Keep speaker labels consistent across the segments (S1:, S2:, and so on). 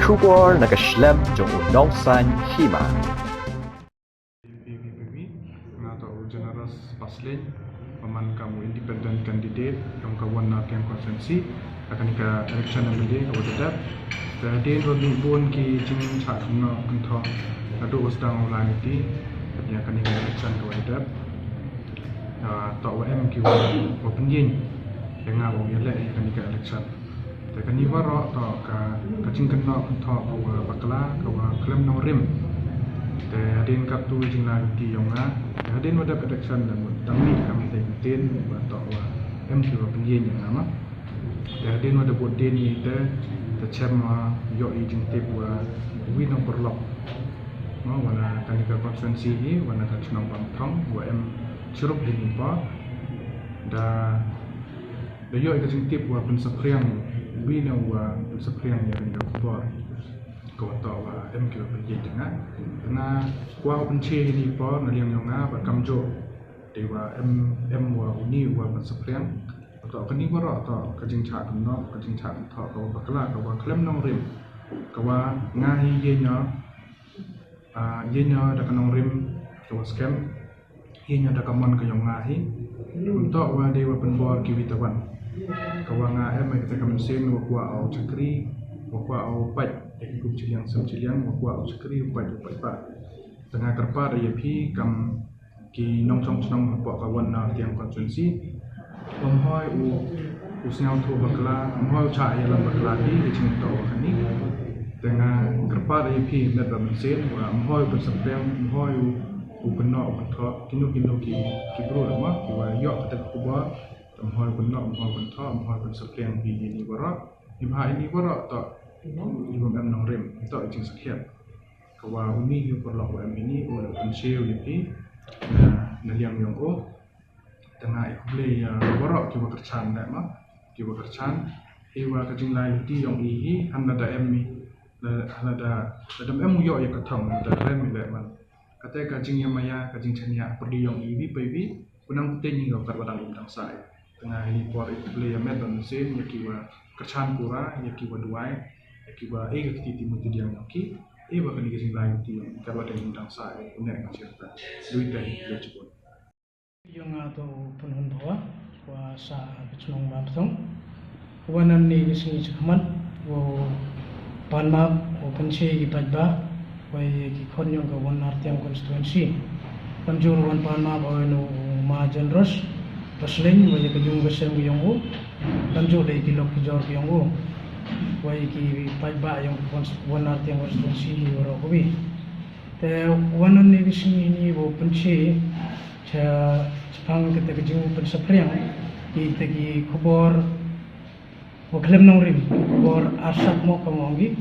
S1: Kubor nakaslem jong unongsan hima.
S2: PPPP atau General Paslin paman kamu independent candidate yang kawan nak yang konsensi akan ke election yang beli kawan tetap dan rodin pun ki jing cak kena entah ada sedang online itu yang akan ke election kawan tetap tak WM ki open yin dengan wong elek akan ke electionแต่กันนี้ว่าเราต่อกับจริงกันเนาะคุณทอกับบักลากับเคลมนองริมแต่เดินกับตัวจริงลายที่ยงนะแต่เดินว่าได้โปรดักชันdanตั้งนี้คำที่เต้นว่าต่อว่าที่ว่าเป็นเย็นอย่างนั้นมั้งแต่เดินว่าได้บทเด่นนี้แต่แชมป์ว่าย่อยจริงเต็มว่าวิ่งน้องปลอกเนาะวันนั้นการกับคอนเฟอเรนซ์นี้วันนั้นกับน้องบางท้องว่าสรุปดีนี่ป่ะได้ย่อยกับจริงเต็มว่าเป็นสักเรื่องBina wa sepriang yang dibuat kau tahu wa MQ penjin dengan karena kuah penci ni pun naliang yang apa kamjo dewa wa uni wa sepriang atau kini wa atau kajing chat no kajing chat atau kau bakla kau klaim nong rim kau ngahi yenya dah nong rim kau scam yenya dah kaman kau yang ngahi untuk wa dewa penbawa kiwitawan kawan kita kemensen wakwa au cakri wakwa au pat ikut ciliang semciliang wakwa au cakri pat tengah kerpa dia pi kam ki nong chong chong apa kawan na tiang konsensi memhoi usnyau tu bakla memhoi cha yalam bakla di cing to kani tengah kerpa dia pi met kemensen wa memhoi bersepiang memhoi benok bentok kino ki bro lama ki wa yok kata kuba memhoi benok memhoi bentok memhoi sepiang di ini barak ini barak tak ibu nong rem tak cing sekian kawa uni yu perlu ini oleh pensiu ini naliang yang tengah ikut barak kiwa kercan dah mah kiwa kercan iwa kacing lain di yang ini handa emi handa emu yo ya ketang ada rem ile man kata kacing yang maya kacing cenia perdi yang ini baby punang putih ni kau terbatang undang saya tengah ini por itu beli yang medan mesin ya kiwa kercan pura ya kiwa duai ya kiwa kiti timu tu dia ngaki bahkan di kesini lain tu yang terbatang undang saya punya macam duit dari dia cukup
S3: yang atau penhun bawa kuasa kecunung baptong wanan ni kesini cekaman wo panmap wo pensi gipajba wai kikon yang kawan artiang konstituensi panjur wan panmap no majen ros Paslin wajah kejung kesem yang kanjo dari kilok kijor yang wajah ki pajba yang wanar tiang konstitusi orang kopi. Te wanan ni kesini ni bo penci cepang kita kejung pensepriang kita ki kubor bo klem nongrim kubor asap mo kamongi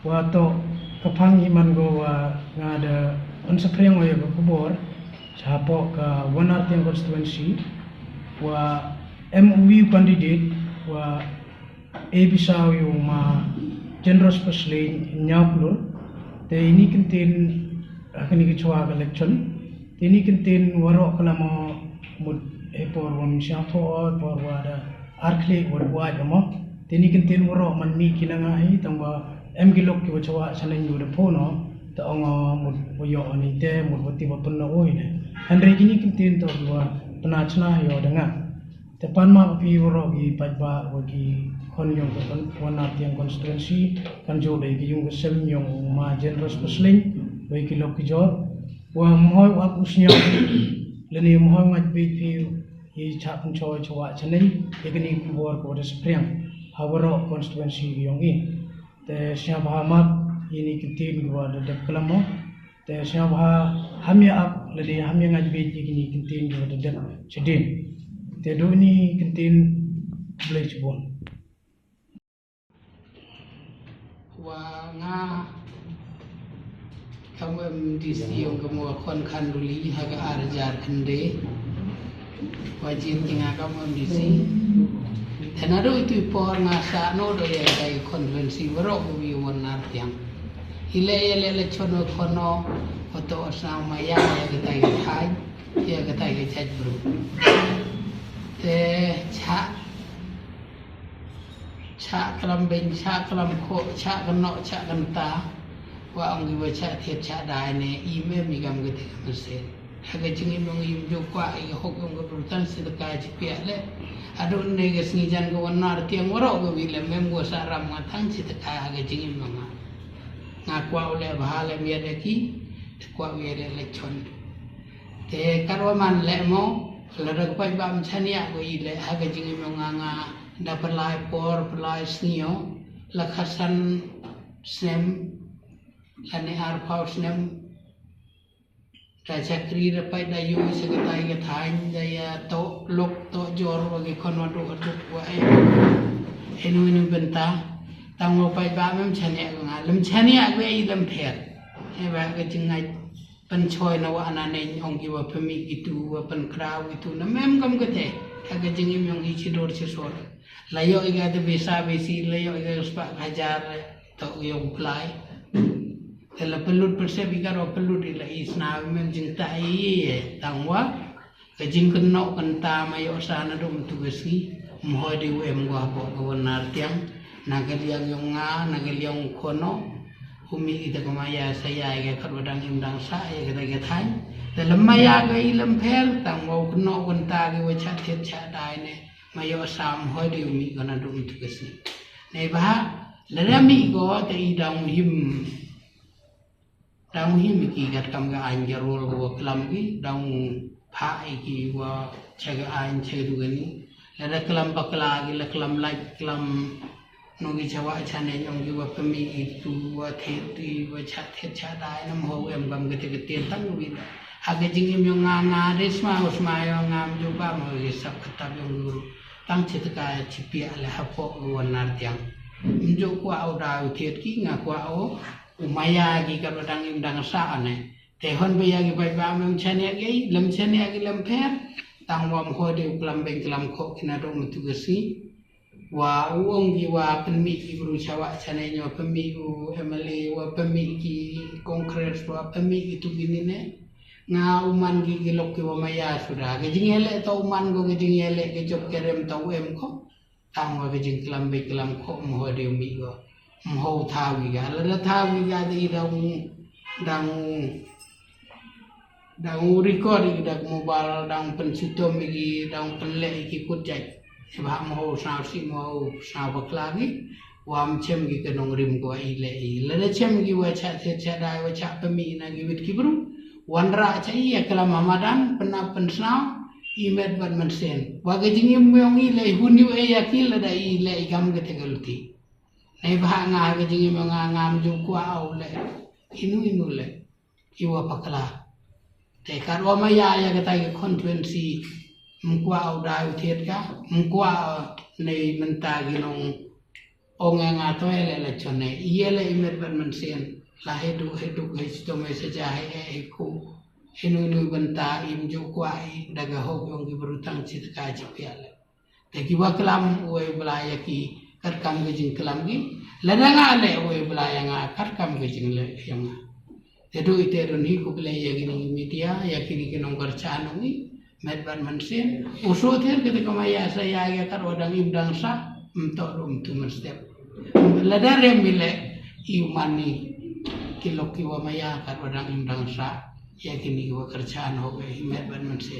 S3: wato kepang iman go wa ngada pensepriang wajah kubor capok ke wanar tiang konstitusi wa MUV candidate wa bisa yung general specialist nyaplur te ini kentin akan ikutwa election te ini kentin warok kalamo mud por wan siato por wada arkle worldwide mo te ini kentin warok manmi kinangahi tangwa MGLok ki wachawa sanen yu de pono ta onga mud boyo ani te mud wati wapunna oine andre kini kentin to wa penacna yo dengan tepan ma pi woro gi pajba wagi kon yung wana tiang konstituensi kan jo dai gi yung sem yung ma general specialist wai ki lok jo wa mohoi wa kusnya leni mohoi ngat bi pi i chap choi chwa chanen egni kubor ko de sprang hawaro konstituensi yung i te sia bahama ini kitin gwa de kalamo te sia bah hamya ap leni hamya ngat bi gini kitin gwa de chedin te do ni kitin boleh cebon
S4: wa nga kamu MDC yang kamu kon kan duli haga arjar kende wajib tinggal kamu MDC dan ada itu por ngasa no do ya kai konvensi bro bi wonar yang ile chono kono foto sama ya kita hai ya kita chat bro te cha cha kalam ben cha kalam kho cha kan no cha kan ta wa ang gi cha thiet cha dai ne email mi gam ge the se ha ge jing im ngom im jo kwa i hok yong ge brutan se da ka ji pia le adun ne ge sni jan go nar tiang waro ge wi le mem go sa ram ma thang se da ka ha ge jing im ngom nga kwa ole ba le mi de ki kwa wi le le chon te karwa man le mo la ra pai bam chania go i le ha ge jing im nga da pelai por pelai snio la khasan snem lane ar pau snem ta chakri ra pai da yu se ka tai ka thain da ya to lok to jor wa ge khon wa do ka wa ai enu enu benta tang mo pai ba mem chania nga lam chania ge ai lam phet he ba ge jingai pan choi na wa na nei ong ki wa phami ki tu wa pan kraw ki tu na mem gam ge the ha ge jingi myong hi chi dor chi so layo iga de bisa besi layo iga uspa hajar to yung play tela pelut perse bigar o pelut ila isna mem jing tai tangwa ke jing kenok kenta mayo sana dum tu besi moho de em gua po ko nar tiang nagaliang yung nga nagaliang kono humi ita kamaya saya iga kadang imdang sa iga de gathai tela maya ga ilam phel tangwa kenok kenta ge wa chat chat cha dai ne mayo sam hoi de mi kana dum tu kesi nei ba la ra mi go te i dang him ki gat kam ga an jarol go klam ki dang pha ai ki wa che ga an che du gani la ra klam bakla gi la klam lai klam no gi chawa chane nyong gi wa pami ki tu wa the ti wa cha the cha dai nam ho em gam ga te ke ten tang wi ha ga jing im yong nga resma usma yo ngam ju ba mo gi sap khatab yong guru tang chit ka chipia le ha po wan nar tiang njo kwa au da thiet ki nga kwa o umaya gi ka dang im dang sa ne te hon be ya gi bai ba mem chane gi lam pher tang wam ho de klam beng klam kho kina do mu tu si wa uong gi wa pen mi ki bru chawa chane nyo pen mi u emale wa pen mi ki concrete wa pen mi ki tu gini ne nga uman gi gelok ki wa maya sudah ge jingele to uman go ge jingele ge job kerem to em ko tang wa ge jing klam be klam ko mo de mi go mo tha wi ga la tha wi ga di dang record gi dak mobile dang pen sitom gi dang pen le ki kut jai ba mo sa si mo sa bakla gi wam chem gi ke nong rim go ai le la chem gi wa cha the cha dai wa cha pe mi na gi wit ki bru wanra chai ya kala mamadan pena pensau imet ban mensen waga jingi myong i le huniu e yakil da i le gam ge tegaluti nei ba nga ga jingi myong ngam ju kwa au le inu le iwa pakla te karwa maya ya ga ta ge conference mkwa au da u thiet ka mkwa nei menta gi nong onga nga to ele le chone yele imet ban mensen la hedu he sto me se ja he ku inu benta im jo kwai daga ho yong gi berutang cit ka ji piale te ki wa klam we blaya ki kar kam ge jing klam gi la nga le we blaya nga kar kam ge jing le yang te do ite ron hi ku ble ya gi nong media ya ki ni nong kar cha nong ni met ban mansen uso ther ke te kamaya sa ya ya kar odang im dang sa mto rum tu mestep la dare mile i mani kilo kiwa maya kat wadang imdang sa ya kini kiwa kerjaan ho ke himet ban mense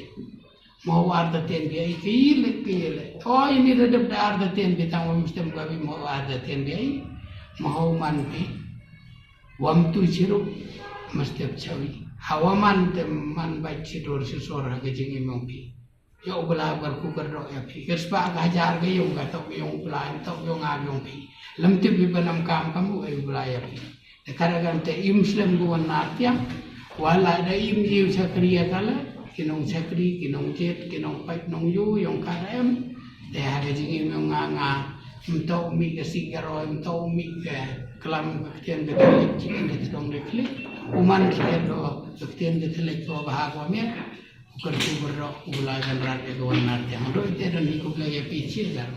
S4: mau arda ten dia pile oh ini redep da arda ten bi tang mesti mugabi mau arda ten dia mau man bi wam tu chiru mesti chawi hawaman te man bai chidor si sora ke jingi mong bi yo bela bar ku ker do ya bi kerspa ga jar ge yo ga tok yo bela tok yo nga yo bi lam ti bi banam kam kamu ai bela ya bi karagan te imslam go natia wala da im jiu sakriya kala kinong sakri kinong jet kinong pai nong yu yong karem te ha ge jingi mong nga mto mi ke sigaro mto mi ke klam ketian ke telik chikin de dong de klik uman se do ketian de telik ko bah ko me ko ku berro ulai kan rat ke go natia do te dan ku lagi pichir gar